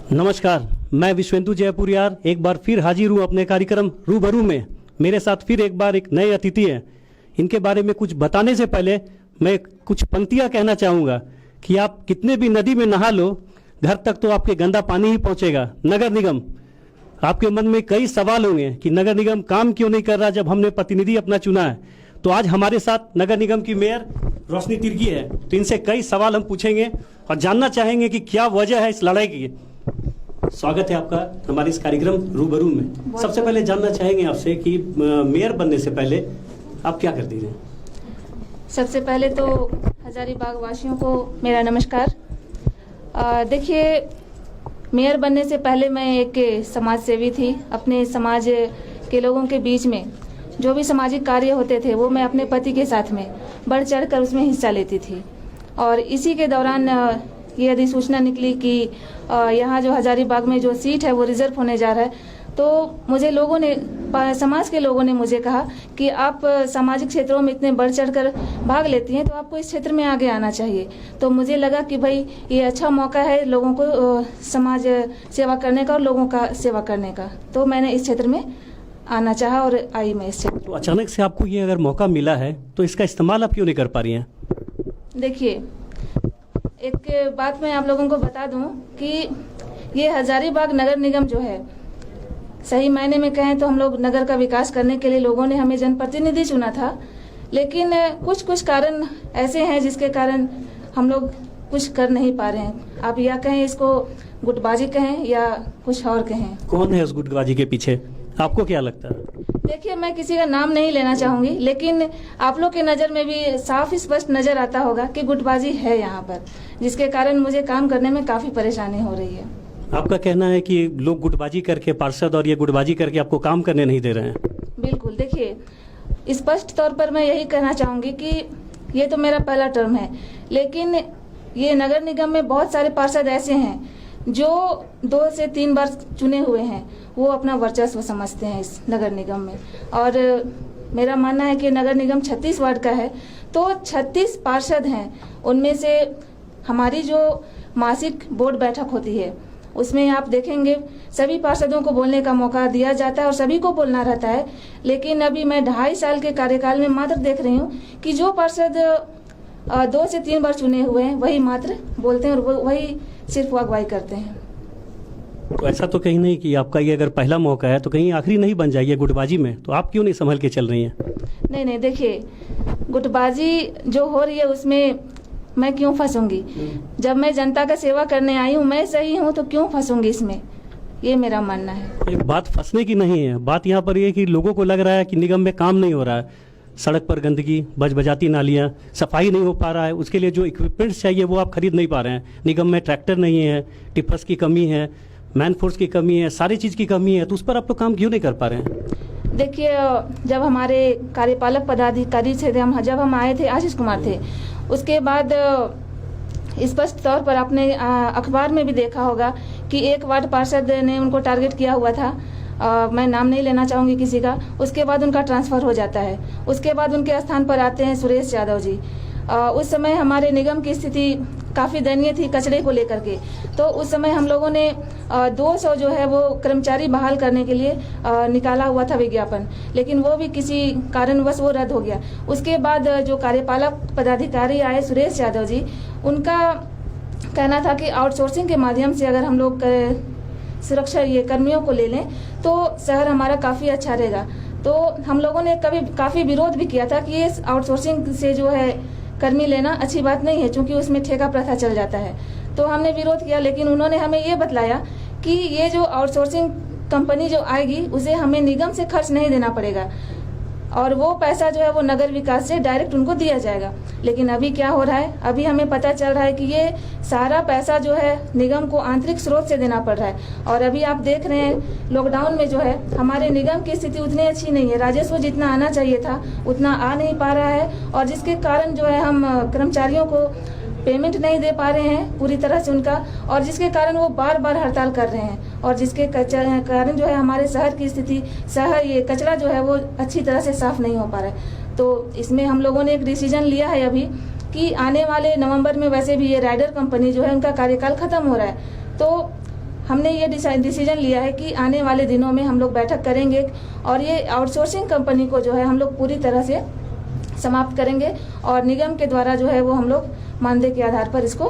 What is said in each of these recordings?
नमस्कार, मैं विश्वेंदु जयपुरियार एक बार फिर हाजिर हूँ अपने कार्यक्रम रूबरू में। मेरे साथ फिर एक बार एक नए अतिथि हैं। इनके बारे में कुछ बताने से पहले मैं कुछ पंक्तियाँ कहना चाहूँगा कि आप कितने भी नदी में नहा लो, घर तक तो आपके गंदा पानी ही पहुँचेगा। नगर निगम, आपके मन में कई सवाल होंगे कि नगर निगम काम क्यों नहीं कर रहा जब हमने प्रतिनिधि अपना चुना है। तो आज हमारे साथ नगर निगम की मेयर रोशनी तिर्की है, तो इनसे कई सवाल हम पूछेंगे और जानना चाहेंगे कि क्या वजह है इस लड़ाई की। स्वागत है आपका हमारे इस कार्यक्रम रूबरू में। सबसे पहले जानना चाहेंगे आपसे कि मेयर बनने से पहले आप क्या करती थी? सबसे पहले तो हजारीबाग वासियों को मेरा नमस्कार। देखिए, मेयर बनने से पहले मैं एक समाज सेवी थी। अपने समाज के लोगों के बीच में जो भी सामाजिक कार्य होते थे वो मैं अपने पति के साथ में बढ़ चढ़ कर उसमें हिस्सा लेती थी। और इसी के दौरान ये अधिसूचना निकली कि यहाँ जो हजारीबाग में जो सीट है वो रिजर्व होने जा रहा है, तो मुझे लोगों ने, समाज के लोगों ने मुझे कहा कि आप सामाजिक क्षेत्रों में इतने बढ़ चढ़ कर भाग लेती हैं तो आपको इस क्षेत्र में आगे आना चाहिए। तो मुझे लगा कि भाई ये अच्छा मौका है लोगों को समाज सेवा करने का और लोगों का सेवा करने का। तो मैंने इस क्षेत्र में आना चाहा और आई मैं इस क्षेत्र। तो अचानक से आपको ये अगर मौका मिला है तो इसका इस्तेमाल आप क्यों नहीं कर पा रही हैं? देखिए, एक बात मैं आप लोगों को बता दूं कि ये हजारीबाग नगर निगम जो है, सही मायने में कहें तो हम लोग नगर का विकास करने के लिए लोगों ने हमें जनप्रतिनिधि चुना था, लेकिन कुछ कारण ऐसे हैं जिसके कारण हम लोग कुछ कर नहीं पा रहे हैं। आप या कहें इसको गुटबाजी कहें या कुछ और कहें। कौन है उस गुटबाजी के पीछे, आपको क्या लगता है? देखिए, मैं किसी का नाम नहीं लेना चाहूंगी, लेकिन आप लोग के नज़र में भी साफ स्पष्ट नजर आता होगा कि गुटबाजी है यहाँ पर, जिसके कारण मुझे काम करने में काफ़ी परेशानी हो रही है। आपका कहना है कि लोग गुटबाजी करके, पार्षद और ये गुटबाजी करके आपको काम करने नहीं दे रहे हैं? बिल्कुल। देखिए, स्पष्ट तौर पर मैं यही कहना चाहूँगी कि ये तो मेरा पहला टर्म है, लेकिन ये नगर निगम में बहुत सारे पार्षद ऐसे हैं जो 2 से 3 बार चुने हुए हैं, वो अपना वर्चस्व समझते हैं इस नगर निगम में। और मेरा मानना है कि नगर निगम 36 वार्ड का है, तो 36 पार्षद हैं, उनमें से हमारी जो मासिक बोर्ड बैठक होती है उसमें आप देखेंगे सभी पार्षदों को बोलने का मौका दिया जाता है और सभी को बोलना रहता है। लेकिन अभी मैं 2.5 साल के कार्यकाल में मात्र देख रही हूँ कि जो पार्षद 2 से 3 बार चुने हुए हैं वही मात्र बोलते हैं और वही सिर्फ अगुवाई करते हैं। तो ऐसा तो कहीं नहीं कि आपका ये अगर पहला मौका है तो कहीं आखिरी नहीं बन जाएगी गुटबाजी में, तो आप क्यों नहीं संभल के चल रही हैं? नहीं, देखिए, गुटबाजी जो हो रही है उसमें मैं क्यों फंसूंगी? जब मैं जनता का सेवा करने आई हूँ, मैं सही हूँ, तो क्यों फंसूंगी इसमें? ये मेरा मानना है। एक बात फंसने की नहीं है, बात यहाँ पर ये कि लोगों को लग रहा है कि निगम में काम नहीं हो रहा है। सड़क पर गंदगी, बजबजाती नालियाँ, सफाई नहीं हो पा रहा है, उसके लिए जो इक्विपमेंट्स चाहिए वो आप खरीद नहीं पा रहे हैं। निगम में ट्रैक्टर नहीं है, टिपर्स की कमी है, मैन फोर्स की कमी है, सारी चीज़ की कमी है, तो उस पर आप लोग काम क्यों नहीं कर पा रहे हैं? देखिए, जब हमारे कार्यपालक पदाधिकारी थे, जब हम आए थे, आशीष कुमार थे, उसके बाद स्पष्ट तौर पर आपने अखबार में भी देखा होगा कि एक वार्ड पार्षद ने उनको टारगेट किया हुआ था। मैं नाम नहीं लेना चाहूँगी किसी का। उसके बाद उनका ट्रांसफ़र हो जाता है, उसके बाद उनके स्थान पर आते हैं सुरेश यादव जी। उस समय हमारे निगम की स्थिति काफ़ी दयनीय थी कचरे को लेकर के। तो उस समय हम लोगों ने 200 जो है वो कर्मचारी बहाल करने के लिए निकाला हुआ था विज्ञापन, लेकिन वो भी किसी कारणवश वो रद्द हो गया। उसके बाद जो कार्यपालक पदाधिकारी आए सुरेश यादव जी, उनका कहना था कि आउटसोर्सिंग के माध्यम से अगर हम लोग सुरक्षा ये कर्मियों को ले लें तो शहर हमारा काफ़ी अच्छा रहेगा। तो हम लोगों ने काफ़ी विरोध भी किया था कि ये आउटसोर्सिंग से जो है कर्मी लेना अच्छी बात नहीं है, क्योंकि उसमें ठेका प्रथा चल जाता है। तो हमने विरोध किया, लेकिन उन्होंने हमें ये बतलाया कि ये जो आउटसोर्सिंग कंपनी जो आएगी उसे हमें निगम से खर्च नहीं देना पड़ेगा और वो पैसा जो है वो नगर विकास से डायरेक्ट उनको दिया जाएगा। लेकिन अभी क्या हो रहा है, अभी हमें पता चल रहा है कि ये सारा पैसा जो है निगम को आंतरिक स्रोत से देना पड़ रहा है। और अभी आप देख रहे हैं लॉकडाउन में जो है हमारे निगम की स्थिति उतनी अच्छी नहीं है, राजस्व जितना आना चाहिए था उतना आ नहीं पा रहा है, और जिसके कारण जो है हम कर्मचारियों को पेमेंट नहीं दे पा रहे हैं पूरी तरह से उनका, और जिसके कारण वो बार बार हड़ताल कर रहे हैं, और जिसके कारण जो है हमारे शहर की स्थिति, ये कचरा जो है वो अच्छी तरह से साफ नहीं हो पा रहा है। तो इसमें हम लोगों ने एक डिसीजन लिया है अभी कि आने वाले नवंबर में, वैसे भी ये राइडर कंपनी जो है उनका कार्यकाल खत्म हो रहा है, तो हमने ये डिसीजन लिया है कि आने वाले दिनों में हम लोग बैठक करेंगे और ये आउटसोर्सिंग कंपनी को जो है हम लोग पूरी तरह से समाप्त करेंगे और निगम के द्वारा जो है वो हम लोग मानदेय के आधार पर इसको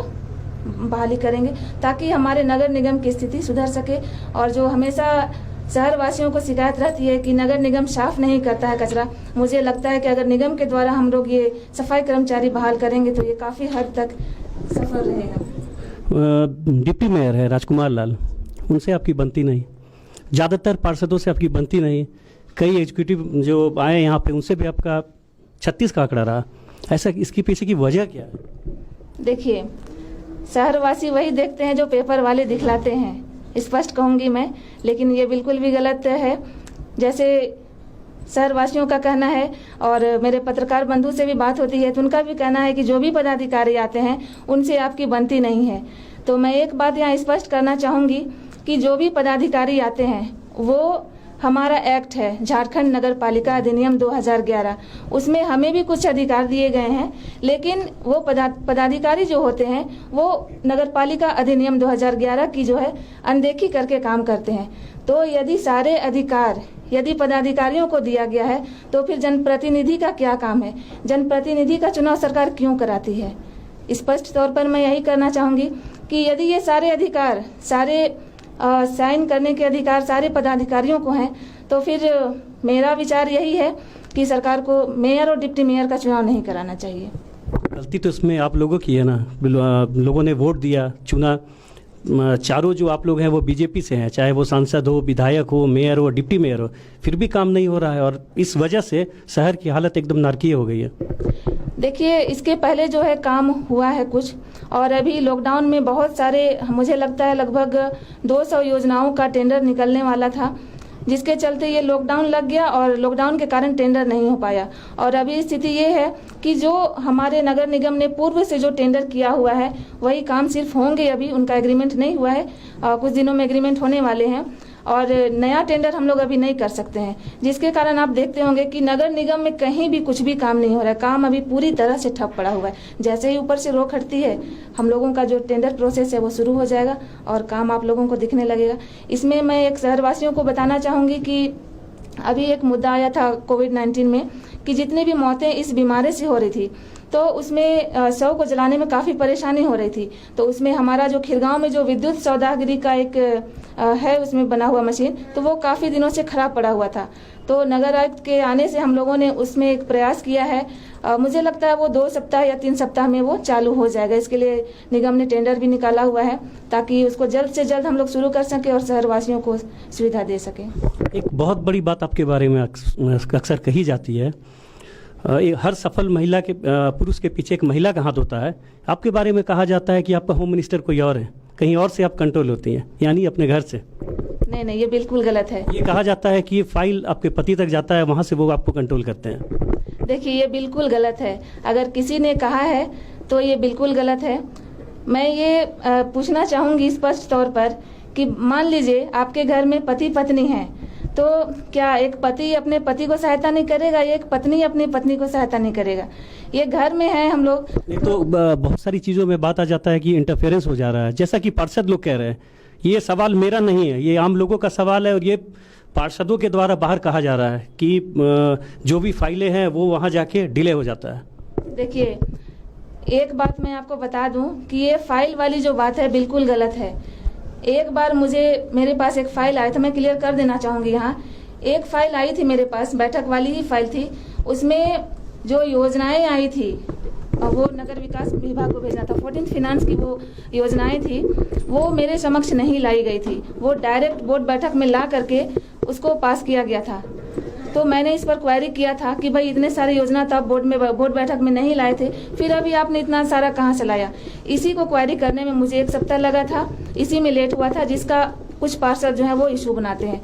बहाली करेंगे, ताकि हमारे नगर निगम की स्थिति सुधर सके। और जो हमेशा शहर वासियों को शिकायत रहती है कि नगर निगम साफ नहीं करता है कचरा, मुझे लगता है कि अगर निगम के द्वारा हम लोग ये सफाई कर्मचारी बहाल करेंगे तो ये काफ़ी हद तक सफल रहेगा। डिप्टी मेयर है राजकुमार लाल, उनसे आपकी बनती नहीं, ज़्यादातर पार्षदों से आपकी बनती नहीं, कई एग्जीक्यूटिव जो आए यहाँ पे उनसे भी आपका 36 का आंकड़ा रहा। ऐसा इसके पीछे की वजह क्या है? देखिए, शहरवासी वही देखते हैं जो पेपर वाले दिखलाते हैं, स्पष्ट कहूँगी मैं, लेकिन ये बिल्कुल भी गलत है। जैसे शहरवासियों का कहना है और मेरे पत्रकार बंधु से भी बात होती है तो उनका भी कहना है कि जो भी पदाधिकारी आते हैं उनसे आपकी बनती नहीं है। तो मैं एक बात यहाँ स्पष्ट करना चाहूँगी कि जो भी पदाधिकारी आते हैं वो हमारा एक्ट है झारखंड नगर पालिका अधिनियम 2011, उसमें हमें भी कुछ अधिकार दिए गए हैं, लेकिन वो पदाधिकारी जो होते हैं वो नगर पालिका अधिनियम 2011 की जो है अनदेखी करके काम करते हैं। तो यदि सारे अधिकार यदि पदाधिकारियों को दिया गया है तो फिर जनप्रतिनिधि का क्या काम है? जनप्रतिनिधि का चुनाव सरकार क्यों कराती है? स्पष्ट तौर पर मैं यही करना चाहूँगी कि यदि ये सारे अधिकार साइन करने के अधिकार सारे पदाधिकारियों को हैं तो फिर मेरा विचार यही है कि सरकार को मेयर और डिप्टी मेयर का चुनाव नहीं कराना चाहिए। गलती तो इसमें आप लोगों की है ना, लोगों ने वोट दिया, चुना, चारों जो आप लोग हैं वो बीजेपी से हैं, चाहे वो सांसद हो, विधायक हो, मेयर हो, डिप्टी मेयर हो, फिर भी काम नहीं हो रहा है और इस वजह से शहर की हालत एकदम नारकीय हो गई है। देखिए, इसके पहले जो है काम हुआ है कुछ, और अभी लॉकडाउन में बहुत सारे, मुझे लगता है लगभग 200 योजनाओं का टेंडर निकलने वाला था, जिसके चलते ये लॉकडाउन लग गया और लॉकडाउन के कारण टेंडर नहीं हो पाया। और अभी स्थिति ये है कि जो हमारे नगर निगम ने पूर्व से जो टेंडर किया हुआ है वही काम सिर्फ होंगे, अभी उनका एग्रीमेंट नहीं हुआ है, कुछ दिनों में एग्रीमेंट होने वाले हैं और नया टेंडर हम लोग अभी नहीं कर सकते हैं, जिसके कारण आप देखते होंगे कि नगर निगम में कहीं भी कुछ भी काम नहीं हो रहा है। काम अभी पूरी तरह से ठप पड़ा हुआ है। जैसे ही ऊपर से रोक हटती है हम लोगों का जो टेंडर प्रोसेस है वो शुरू हो जाएगा और काम आप लोगों को दिखने लगेगा। इसमें मैं एक शहरवासियों को बताना चाहूँगी कि अभी एक मुद्दा आया था कोविड-19 में कि जितनी भी मौतें इस बीमारी से हो रही थी तो उसमें शव को जलाने में काफ़ी परेशानी हो रही थी। तो उसमें हमारा जो खिरगांव में जो विद्युत सौदागरी का एक है उसमें बना हुआ मशीन, तो वो काफ़ी दिनों से खराब पड़ा हुआ था। तो नगर आयुक्त के आने से हम लोगों ने उसमें एक प्रयास किया है। मुझे लगता है वो 2 सप्ताह या 3 सप्ताह में वो चालू हो जाएगा। इसके लिए निगम ने टेंडर भी निकाला हुआ है ताकि उसको जल्द से जल्द हम लोग शुरू कर सकें और शहरवासियों को सुविधा दे सकें। एक बहुत बड़ी बात आपके बारे में अक्सर कही जाती है, हर सफल महिला के पुरुष के पीछे एक महिला का हाथ होता है। आपके बारे में कहा जाता है कि आपका होम मिनिस्टर कोई और है, कहीं और से आप कंट्रोल होती हैं, यानी अपने घर से। नहीं, ये बिल्कुल गलत है। ये कहा जाता है कि ये फाइल आपके पति तक जाता है, वहाँ से वो आपको कंट्रोल करते हैं। देखिए, ये बिल्कुल गलत है। अगर किसी ने कहा है तो ये बिल्कुल गलत है। मैं ये पूछना चाहूँगी स्पष्ट तौर पर कि मान लीजिए आपके घर में पति पत्नी हैं, तो क्या एक पति अपने पति को सहायता नहीं करेगा, एक पत्नी अपनी पत्नी को सहायता नहीं करेगा? ये घर में है हम लोग। तो बहुत सारी चीज़ों में बात आ जाता है कि इंटरफेरेंस हो जा रहा है, जैसा कि पार्षद लोग कह रहे हैं। ये सवाल मेरा नहीं है, ये आम लोगों का सवाल है और ये पार्षदों के द्वारा बाहर कहा जा रहा है कि जो भी फाइलें हैं वो वहाँ जाके डिले हो जाता है। देखिए, एक बात मैं आपको बता दूं कि ये फाइल वाली जो बात है बिल्कुल गलत है। एक बार मेरे पास एक फाइल आया था, मैं क्लियर कर देना चाहूँगी यहाँ। एक फाइल आई थी मेरे पास, बैठक वाली ही फाइल थी, उसमें जो योजनाएं आई थी वो नगर विकास विभाग को भेजना था। 14th फाइनेंस की वो योजनाएं थी, वो मेरे समक्ष नहीं लाई गई थी, वो डायरेक्ट बोर्ड बैठक में ला करके उसको पास किया गया था। तो मैंने इस पर क्वेरी किया था कि भाई इतने सारे योजना तो आप बोर्ड बैठक में नहीं लाए थे, फिर अभी आपने इतना सारा कहाँ से लाया? इसी को क्वेरी करने में मुझे 1 सप्ताह लगा था, इसी में लेट हुआ था, जिसका कुछ पार्षद जो है वो इशू बनाते हैं।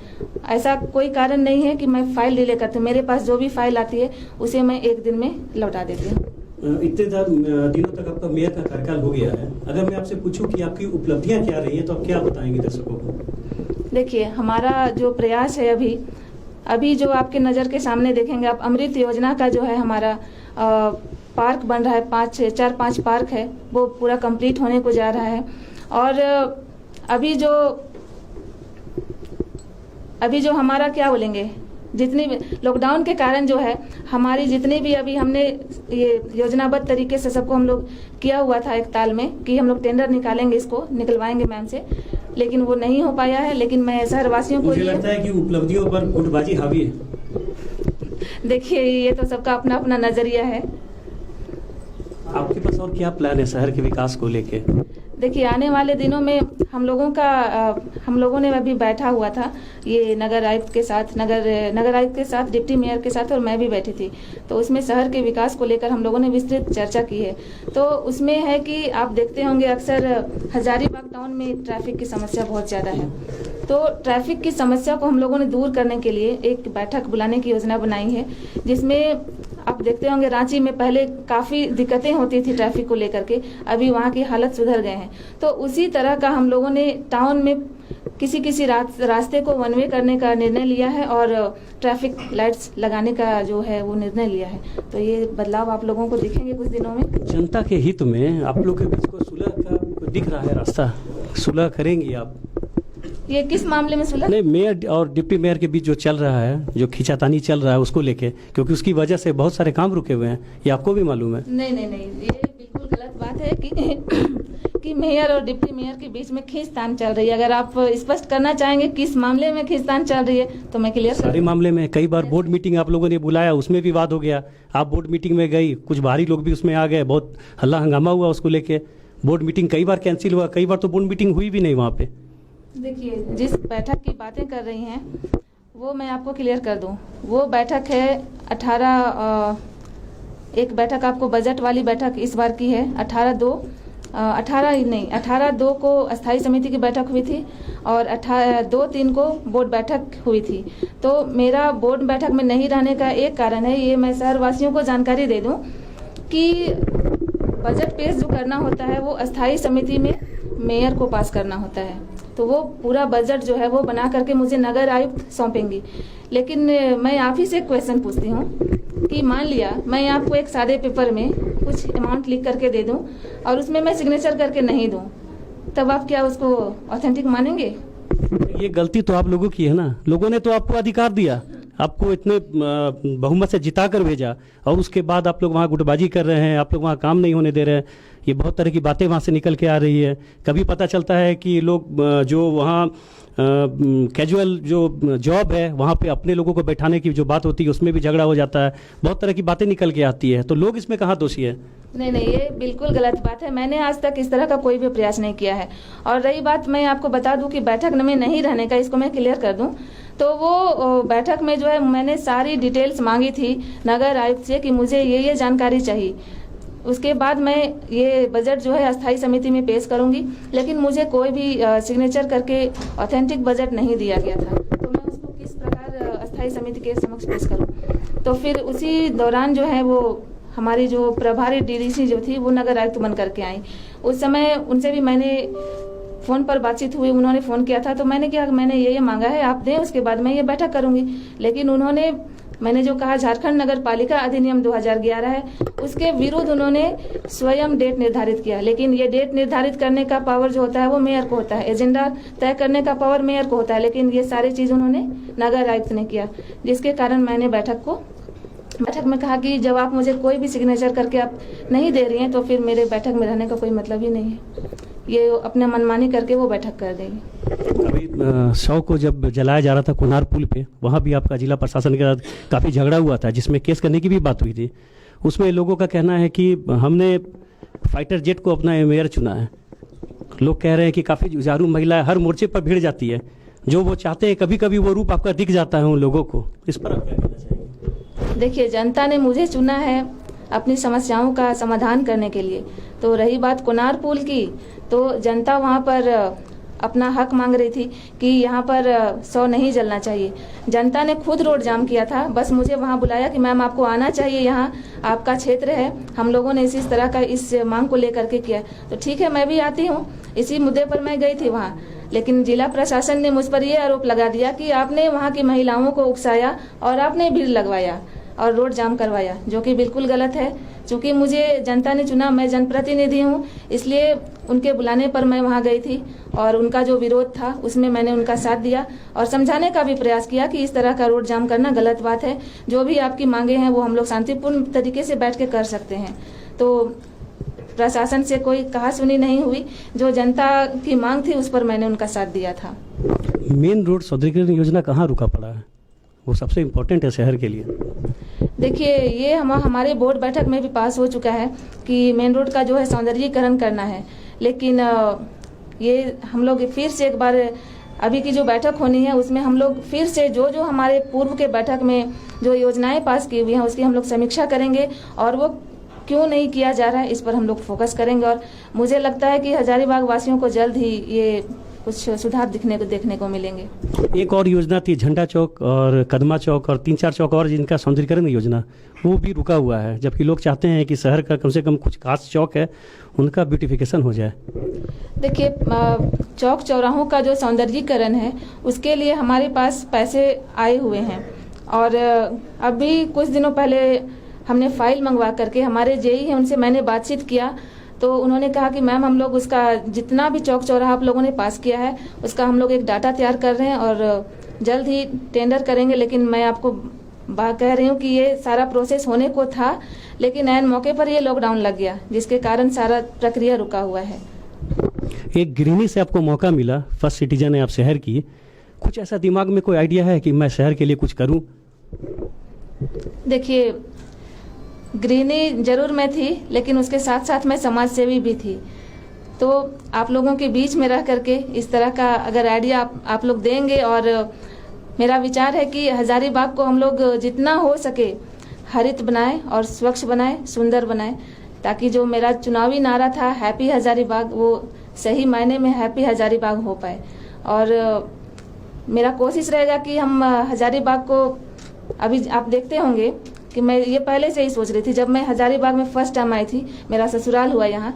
ऐसा कोई कारण नहीं है कि मैं फाइल डिले करती हूँ। मेरे पास जो भी फाइल आती है उसे मैं 1 दिन में लौटा देती हूँ। इतने दिनों तक आपका मेयर का कार्यकाल हो गया है, अगर मैं आपसे पूछूं कि आपकी उपलब्धियां क्या रही हैं तो आप क्या बताएंगे दर्शकों को? देखिए, हमारा जो प्रयास है अभी जो आपके नज़र के सामने देखेंगे आप, अमृत योजना का जो है हमारा पार्क बन रहा है, 4-5 पार्क है, वो पूरा कंप्लीट होने को जा रहा है। और अभी जो अभी जो हमारा क्या बोलेंगे, जितनी भी लॉकडाउन के कारण जो है हमारी जितनी भी अभी हमने ये योजनाबद्ध तरीके से सबको हम लोग किया हुआ था एक ताल में कि हम लोग टेंडर निकालेंगे, इसको निकलवाएंगे मैम से, लेकिन वो नहीं हो पाया है। लेकिन मैं शहरवासियों को मुझे लगता है कि उपलब्धियों पर गुटबाजी हावी है। देखिए, ये तो सबका अपना अपना नजरिया है। आपके पास और क्या प्लान है शहर के विकास को लेके? देखिए, आने वाले दिनों में हम लोगों ने अभी बैठा हुआ था ये नगर आयुक्त के साथ, डिप्टी मेयर के साथ, और मैं भी बैठी थी। तो उसमें शहर के विकास को लेकर हम लोगों ने विस्तृत चर्चा की है। तो उसमें है कि आप देखते होंगे अक्सर हजारीबाग टाउन में ट्रैफिक की समस्या बहुत ज़्यादा है। तो ट्रैफिक की समस्या को हम लोगों ने दूर करने के लिए एक बैठक बुलाने की योजना बनाई है, जिसमें आप देखते होंगे रांची में पहले काफ़ी दिक्कतें होती थी ट्रैफिक को लेकर के, अभी वहाँ की हालत सुधर गए हैं। तो उसी तरह का हम लोगों ने टाउन में किसी रास्ते को वन वे करने का निर्णय लिया है और ट्रैफिक लाइट्स लगाने का जो है वो निर्णय लिया है। तो ये बदलाव आप लोगों को दिखेंगे कुछ दिनों में। जनता के हित में आप लोग के बीच को सुलह का दिख रहा है रास्ता, सुलह करेंगी आप? ये किस मामले में सुलह? नहीं, मेयर और डिप्टी मेयर के बीच जो चल रहा है, जो खींचातानी चल रहा है उसको लेके, क्योंकि उसकी वजह से बहुत सारे काम रुके हुए हैं, ये आपको भी मालूम है। नहीं, ये बिल्कुल गलत बात है कि मेयर और डिप्टी मेयर के बीच में खींचतान चल रही है। अगर आप स्पष्ट करना चाहेंगे किस मामले में खींचतान चल रही है तो मैं क्लियर कर। सारे मामले में कई बार बोर्ड मीटिंग आप लोगों ने बुलाया, उसमें भी विवाद हो गया। आप बोर्ड मीटिंग में गई, कुछ बाहरी लोग भी उसमें आ गए, बहुत हल्ला हंगामा हुआ उसको लेके। बोर्ड मीटिंग कई बार कैंसिल हुआ, कई बार तो बोर्ड मीटिंग हुई भी नहीं वहाँ पे। देखिए, जिस बैठक की बातें कर रही हैं वो मैं आपको क्लियर कर दूं। वो बैठक है 18 एक बैठक आपको बजट वाली बैठक इस बार की है 18/2 को अस्थाई समिति की बैठक हुई थी और 2/3 को बोर्ड बैठक हुई थी। तो मेरा बोर्ड बैठक में नहीं रहने का एक कारण है, ये मैं शहरवासियों को जानकारी दे दूं कि बजट पेश जो करना होता है वो अस्थाई समिति में मेयर को पास करना होता है। तो वो पूरा बजट जो है वो बना करके मुझे नगर आयुक्त सौंपेंगी। लेकिन मैं आप ही से एक क्वेश्चन पूछती हूँ कि मान लिया मैं आपको एक सादे पेपर में कुछ अमाउंट लिख करके दे दूँ और उसमें मैं सिग्नेचर करके नहीं दूँ, तब आप क्या उसको ऑथेंटिक मानेंगे? ये गलती तो आप लोगों की है ना। लोगों ने तो आपको अधिकार दिया, आपको इतने बहुमत से जिता कर भेजा, और उसके बाद आप लोग वहाँ गुटबाजी कर रहे हैं, आप लोग वहाँ काम नहीं होने दे रहे हैं। ये बहुत तरह की बातें वहाँ से निकल के आ रही है। कभी पता चलता है कि लोग जो वहाँ कैजुअल जो जॉब है वहाँ पे अपने लोगों को बैठाने की जो बात होती है उसमें भी झगड़ा हो जाता है। बहुत तरह की बातें निकल के आती है। तो लोग इसमें कहाँ दोषी है? नहीं, ये बिल्कुल गलत बात है। मैंने आज तक इस तरह का कोई भी प्रयास नहीं किया है। और रही बात, मैं आपको बता दूं कि बैठक में नहीं रहने का, इसको मैं क्लियर कर दूं, तो वो बैठक में जो है मैंने सारी डिटेल्स मांगी थी नगर आयुक्त से कि मुझे ये जानकारी चाहिए। उसके बाद मैं ये बजट जो है अस्थाई समिति में पेश करूंगी, लेकिन मुझे कोई भी सिग्नेचर करके ऑथेंटिक बजट नहीं दिया गया था। तो मैं उसको किस प्रकार अस्थाई समिति के समक्ष पेश करूं? तो फिर उसी दौरान जो है वो हमारी जो प्रभारी डीडीसी जो थी वो नगर आयुक्त बन करके आई। उस समय उनसे भी मैंने फ़ोन पर बातचीत हुई, उन्होंने फ़ोन किया था। तो मैंने क्या, मैंने ये मांगा है आप दें, उसके बाद मैं ये बैठक करूंगी। लेकिन उन्होंने, मैंने जो कहा झारखंड नगर पालिका अधिनियम 2011 है, उसके विरुद्ध उन्होंने स्वयं डेट निर्धारित किया। लेकिन ये डेट निर्धारित करने का पावर जो होता है वो मेयर को होता है, एजेंडा तय करने का पावर मेयर को होता है। लेकिन ये सारी चीज़ उन्होंने नगर आयुक्त ने किया, जिसके कारण मैंने बैठक में कहा कि जब आप मुझे कोई भी सिग्नेचर करके आप नहीं दे रही हैं तो फिर मेरे बैठक में रहने का कोई मतलब ही नहीं है। ये अपने मनमानी करके वो बैठक कर देगी। अभी 100 को जब जलाया जा रहा था कुनार पुल पे, वहाँ भी आपका जिला प्रशासन के साथ काफ़ी झगड़ा हुआ था, जिसमें केस करने की भी बात हुई थी। उसमें लोगों का कहना है कि हमने फाइटर जेट को अपना मेयर चुना है। लोग कह रहे हैं कि काफ़ी जुझारू महिला हर मोर्चे पर भिड़ जाती है, जो वो चाहते हैं कभी कभी वो रूप आपका दिख जाता है उन लोगों को। इस पर आप क्या कहना चाहेंगे? देखिए, जनता ने मुझे चुना है अपनी समस्याओं का समाधान करने के लिए। तो रही बात कुनार पुल की, तो जनता वहाँ पर अपना हक मांग रही थी कि यहाँ पर 100 नहीं जलना चाहिए। जनता ने खुद रोड जाम किया था, बस मुझे वहाँ बुलाया कि मैम आपको आना चाहिए, यहाँ आपका क्षेत्र है। हम लोगों ने इस तरह का इस मांग को लेकर के किया। तो ठीक है, मैं भी आती हूँ, इसी मुद्दे पर मैं गई थी वहाँ। लेकिन जिला प्रशासन ने मुझ पर यह आरोप लगा दिया कि आपने वहाँ की महिलाओं को उकसाया और आपने भीड़ लगवाया और रोड जाम करवाया, जो कि बिल्कुल गलत है। चूंकि मुझे जनता ने चुना, मैं जनप्रतिनिधि हूँ, इसलिए उनके बुलाने पर मैं वहाँ गई थी और उनका जो विरोध था उसमें मैंने उनका साथ दिया और समझाने का भी प्रयास किया कि इस तरह का रोड जाम करना गलत बात है। जो भी आपकी मांगे हैं वो हम लोग शांतिपूर्ण तरीके से बैठ के कर सकते हैं। तो प्रशासन से कोई कहा सुनी नहीं हुई, जो जनता की मांग थी उस पर मैंने उनका साथ दिया था। मेन रोड सौंदर्यीकरण योजना कहाँ रुका पड़ा है? वो सबसे इम्पोर्टेंट है शहर के लिए। देखिए, ये हमारे बोर्ड बैठक में भी पास हो चुका है कि मेन रोड का जो है सौंदर्यीकरण करना है, लेकिन ये हम लोग फिर से एक बार अभी की जो बैठक होनी है उसमें हम लोग फिर से जो हमारे पूर्व के बैठक में जो योजनाएं पास की हुई हैं उसकी हम लोग समीक्षा करेंगे और वो क्यों नहीं किया जा रहा है इस पर हम लोग फोकस करेंगे। और मुझे लगता है कि हजारीबाग वासियों को जल्द ही ये कुछ सुधार देखने को मिलेंगे। एक और योजना थी झंडा चौक और कदमा चौक और 3-4 चौक और जिनका सौंदर्यीकरण योजना, वो भी रुका हुआ है, जबकि लोग चाहते हैं कि शहर का कम से कम कुछ खास चौक है उनका ब्यूटिफिकेशन हो जाए। देखिए, चौक चौराहों का जो सौंदर्यीकरण है उसके लिए हमारे पास पैसे आए हुए हैं और अभी कुछ दिनों पहले हमने फाइल मंगवा करके हमारे जेई है उनसे मैंने बातचीत किया, तो उन्होंने कहा कि मैम हम लोग उसका जितना भी चौक चौराहा आप लोगों ने पास किया है उसका हम लोग एक डाटा तैयार कर रहे हैं और जल्द ही टेंडर करेंगे। लेकिन मैं आपको बात कह रही हूँ कि ये सारा प्रोसेस होने को था, लेकिन ऐन मौके पर ये लॉकडाउन लग गया जिसके कारण सारा प्रक्रिया रुका हुआ है। एक गृहिणी से आपको मौका मिला, फर्स्ट सिटीजन है आप शहर की, कुछ ऐसा दिमाग में कोई आइडिया है कि मैं शहर के लिए कुछ करूं? देखिए, गृहिणी जरूर मैं थी, लेकिन उसके साथ साथ मैं समाज सेवी भी थी। तो आप लोगों के बीच में रह करके इस तरह का अगर आइडिया आप लोग देंगे, और मेरा विचार है कि हजारीबाग को हम लोग जितना हो सके हरित बनाएं और स्वच्छ बनाएं, सुंदर बनाएं, ताकि जो मेरा चुनावी नारा था हैप्पी हजारीबाग वो सही मायने में हैप्पी हजारीबाग हो पाए। और मेरा कोशिश रहेगा कि हम हजारीबाग को, अभी आप देखते होंगे कि मैं ये पहले से ही सोच रही थी, जब मैं हजारीबाग में फर्स्ट टाइम आई थी, मेरा ससुराल हुआ यहाँ,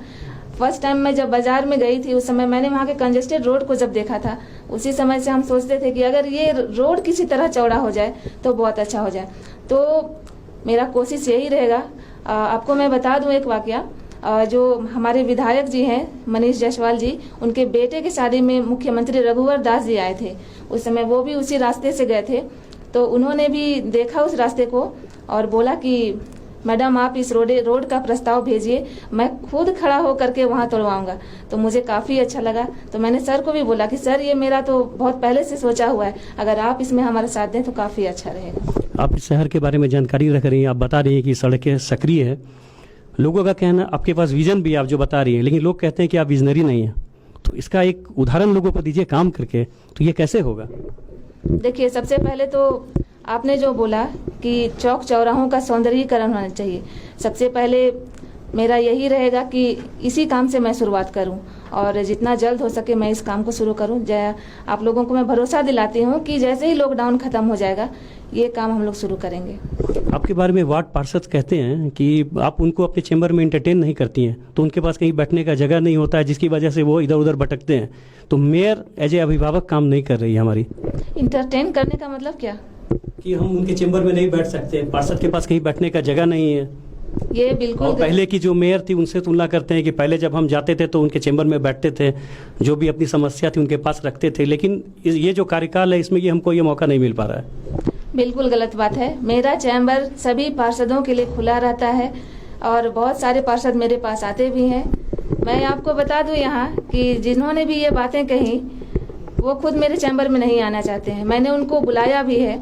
फर्स्ट टाइम मैं जब बाजार में गई थी उस समय मैंने वहाँ के कंजेस्टेड रोड को जब देखा था, उसी समय से हम सोचते थे कि अगर ये रोड किसी तरह चौड़ा हो जाए तो बहुत अच्छा हो जाए। तो मेरा कोशिश यही रहेगा। आपको मैं बता दूं एक वाकया, जो हमारे विधायक जी हैं मनीष जायसवाल जी, उनके बेटे की शादी में मुख्यमंत्री रघुवर दास जी आए थे, उस समय वो भी उसी रास्ते से गए थे, तो उन्होंने भी देखा उस रास्ते को और बोला कि मैडम आप इस रोड का प्रस्ताव भेजिए, मैं खुद खड़ा होकर के वहाँ तोड़वाऊंगा। तो मुझे काफ़ी अच्छा लगा, तो मैंने सर को भी बोला कि सर ये मेरा तो बहुत पहले से सोचा हुआ है, अगर आप इसमें हमारा साथ दें तो काफ़ी अच्छा रहेगा। आप इस शहर के बारे में जानकारी रख रही हैं, आप बता रही हैं कि सड़कें सक्रिय है, लोगों का कहना आपके पास विजन भी आप जो बता रही हैं, लेकिन लोग कहते हैं कि आप विजनरी नहीं हैं, तो इसका एक उदाहरण लोगों को दीजिए काम करके, तो ये कैसे होगा? देखिए, सबसे पहले तो आपने जो बोला कि चौक चौराहों का सौंदर्यीकरण होना चाहिए, सबसे पहले मेरा यही रहेगा कि इसी काम से मैं शुरुआत करूं और जितना जल्द हो सके मैं इस काम को शुरू करूं। आप लोगों को मैं भरोसा दिलाती हूं कि जैसे ही लॉकडाउन खत्म हो जाएगा ये काम हम लोग शुरू करेंगे। आपके बारे में वार्ड पार्षद कहते हैं कि आप उनको अपने चैम्बर में एंटरटेन नहीं करती हैं, तो उनके पास कहीं बैठने का जगह नहीं होता है, जिसकी वजह से वो इधर उधर भटकते हैं। तो मेयर एज ए अभिभावक काम नहीं कर रही है हमारी। इंटरटेन करने का मतलब क्या? कि हम उनके चैम्बर में नहीं बैठ सकते, पार्षद के पास कहीं बैठने का जगह नहीं है। ये बिल्कुल, और पहले की जो मेयर थी उनसे तुलना करते हैं कि पहले जब हम जाते थे तो उनके चैम्बर में बैठते थे, जो भी अपनी समस्या थी उनके पास रखते थे, लेकिन ये जो कार्यकाल है इसमें ये हमको ये मौका नहीं मिल पा रहा है। बिल्कुल गलत बात है। मेरा चैम्बर सभी पार्षदों के लिए खुला रहता है और बहुत सारे पार्षद मेरे पास आते भी हैं। मैं आपको बता दूं यहाँ कि जिन्होंने भी ये बातें कही वो खुद मेरे चैम्बर में नहीं आना चाहते हैं। मैंने उनको बुलाया भी है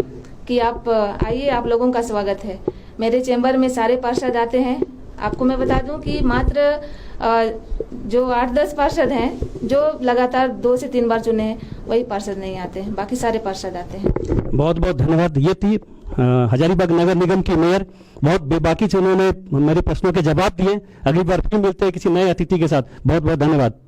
कि आप आइए, आप लोगों का स्वागत है। मेरे चैम्बर में सारे पार्षद आते हैं। आपको मैं बता दूं कि मात्र जो 8-10 पार्षद हैं जो लगातार 2 से 3 बार चुने हैं वही पार्षद नहीं आते हैं, बाकी सारे पार्षद आते हैं। बहुत बहुत धन्यवाद। ये थी हजारीबाग नगर निगम की मेयर, बहुत बेबाकी से उन्होंने मेरे प्रश्नों के जवाब दिए। अगली बार फिर मिलते हैं किसी नए अतिथि के साथ। बहुत बहुत धन्यवाद।